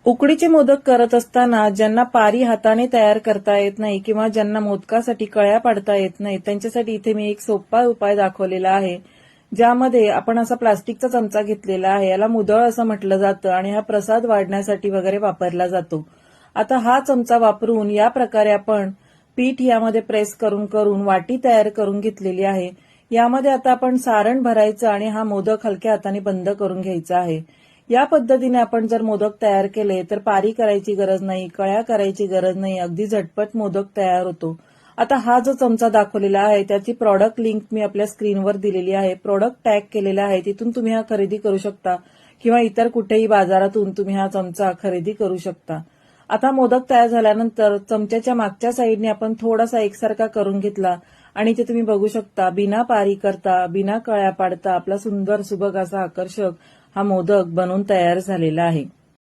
उकडीचे मोदक करत असताना ज्यांना पारी हाताने तयार करता येत नाही किंवा ज्यांना मोदकासाठी कळ्या पाडता येत नाही त्यांच्यासाठी इथे मी एक सोपा उपाय दाखवलेला आहे, ज्यामध्ये आपण असा प्लास्टिकचा चमचा घेतलेला आहे. याला मुदळ असं म्हटलं जातं आणि हा प्रसाद वाढण्यासाठी वगैरे वापरला जातो. आता हा चमचा वापरून या प्रकारे आपण पीठ यामध्ये प्रेस करून करून वाटी तयार करून घेतलेली आहे. यामध्ये आता आपण सारण भरायचं आणि हा मोदक हलक्या हाताने बंद करून घ्यायचा आहे. या पद्धतीने आपण जर मोदक तयार केले तर पारी करायची गरज नाही, कळ्या करायची गरज नाही, अगदी झटपट मोदक तयार होतो. आता हा जो चमचा दाखवलेला आहे त्याची प्रॉडक्ट लिंक मी आपल्या स्क्रीनवर दिलेली आहे. प्रॉडक्ट टॅग केलेला आहे, तिथून तुम्ही हा खरेदी करू शकता किंवा इतर कुठेही बाजारातून तुम्ही हा चमचा खरेदी करू शकता. आता मोदक तयार झाल्यानंतर चमच्याच्या मागच्या साईडने आपण थोडासा एकसारखा करून घेतला आणि इथे तुम्ही बघू शकता बिना पारी करता, बिना कळ्या पाडता आपला सुंदर सुबक असा आकर्षक हा मोदक बनून तयार झालेला आहे.